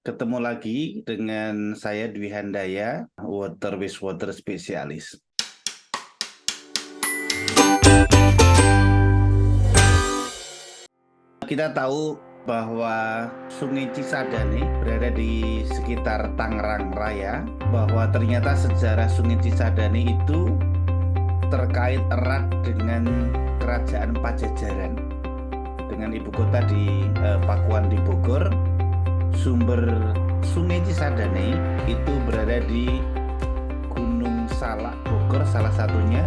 Ketemu lagi dengan saya Dwi Handaya, wastewater spesialis. Kita tahu bahwa Sungai Cisadane berada di sekitar Tangerang Raya, bahwa ternyata sejarah Sungai Cisadane itu terkait erat dengan Kerajaan Pajajaran, dengan ibu kota di Pakuan di Bogor. Sumber Sungai Cisadane itu berada di Gunung Salak Bogor salah satunya,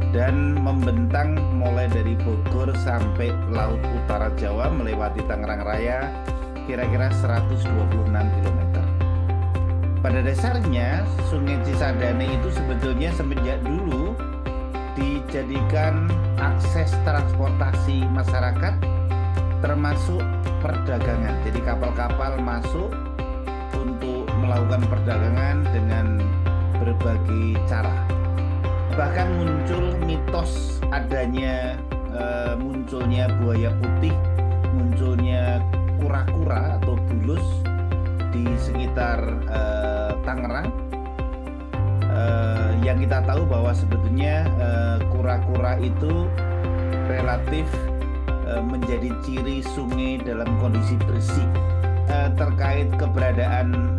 dan membentang mulai dari Bogor sampai Laut Utara Jawa melewati Tangerang Raya kira-kira 126 km. Pada dasarnya Sungai Cisadane itu sebetulnya semenjak dulu dijadikan akses transportasi masyarakat, termasuk perdagangan. Jadi kapal-kapal masuk untuk melakukan perdagangan dengan berbagai cara. Bahkan muncul mitos adanya munculnya buaya putih, munculnya kura-kura atau bulus di sekitar Tangerang. Yang kita tahu bahwa sebetulnya kura-kura itu relatif menjadi ciri sungai dalam kondisi bersih. Terkait keberadaan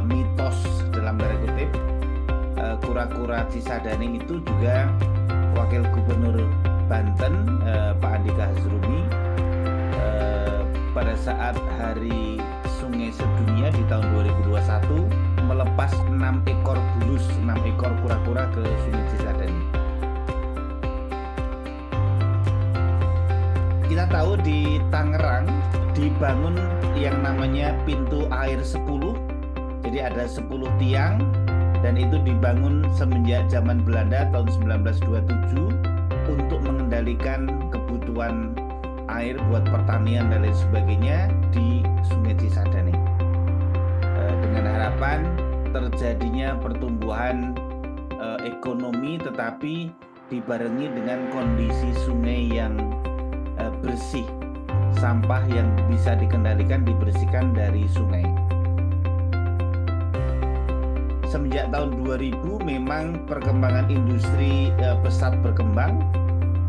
mitos dalam tanda kutip kura-kura Cisadane itu juga Wakil Gubernur Banten Pak Andika Hazrumi pada saat Hari Sungai Sedunia di tahun 2021 melepas 6 ekor bulus, 6 ekor kura-kura ke Sungai Cisadane. Kita tahu di Tangerang dibangun yang namanya pintu air 10. Jadi ada 10 tiang, dan itu dibangun semenjak zaman Belanda tahun 1927 untuk mengendalikan kebutuhan air buat pertanian dan lain sebagainya di Sungai Cisadane. Dengan harapan terjadinya pertumbuhan ekonomi, tetapi dibarengi dengan kondisi sungai yang bersih, sampah yang bisa dikendalikan dibersihkan dari sungai. Semenjak tahun 2000 memang perkembangan industri pesat berkembang,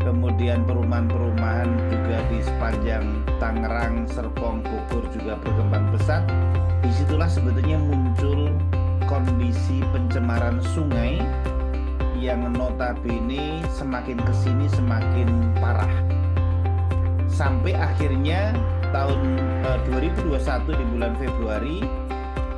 kemudian perumahan-perumahan juga di sepanjang Tangerang, Serpong, Bogor juga berkembang pesat. Disitulah sebetulnya muncul kondisi pencemaran sungai yang notabene semakin kesini semakin parah. Sampai akhirnya tahun 2021 di bulan Februari,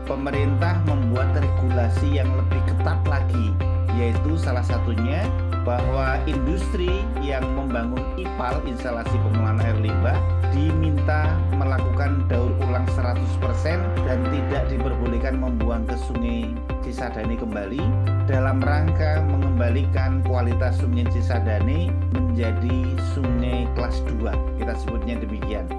pemerintah membuat regulasi yang lebih ketat lagi, yaitu salah satunya bahwa industri yang membangun IPAL, instalasi pengolahan air limbah, diminta melakukan daur ulang 100% dan tidak diperbolehkan membuang ke Sungai Cisadane kembali, dalam rangka mengembalikan kualitas Sungai Cisadane menjadi sungai kelas 2. Kita sebutnya demikian.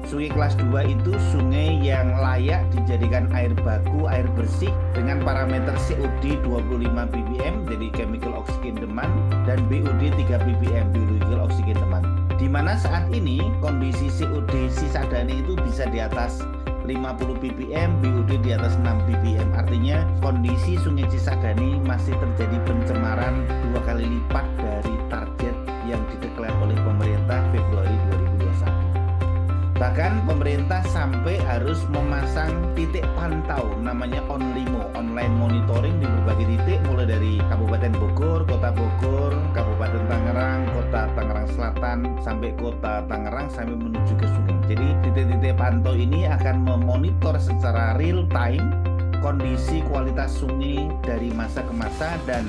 Sungai kelas 2 itu sungai yang layak dijadikan air baku, air bersih dengan parameter COD 25 ppm, jadi chemical oxygen demand, dan BOD 3 ppm, biological oxygen demand. Di mana saat ini kondisi COD Cisadane itu bisa di atas 50 ppm, BOD di atas 6 ppm. Artinya kondisi Sungai Cisadane masih terjadi pencemaran 2 kali lipat dari target yang dideklar oleh pemerintah Februari 2021. Bahkan pemerintah sampai harus memasang titik pantau namanya ONLIMO, online monitoring, di berbagai titik, mulai dari Kabupaten Bogor, Kota Bogor, Kabupaten Tangerang, Kota Tangerang Selatan, sampai Kota Tangerang, sampai menuju ke sungai. Jadi titik-titik pantau ini akan memonitor secara real time kondisi kualitas sungai dari masa ke masa, dan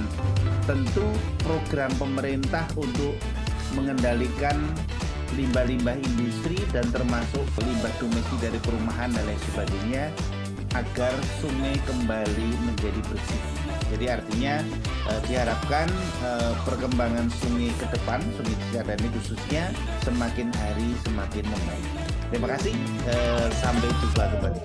tentu program pemerintah untuk mengendalikan limbah-limbah industri dan termasuk limbah domestik dari perumahan dan lain sebagainya, agar sungai kembali menjadi bersih. Jadi artinya diharapkan perkembangan sungai ke depan, Sungai Cisadane khususnya, semakin hari semakin membaik. Terima kasih, sampai jumpa kembali.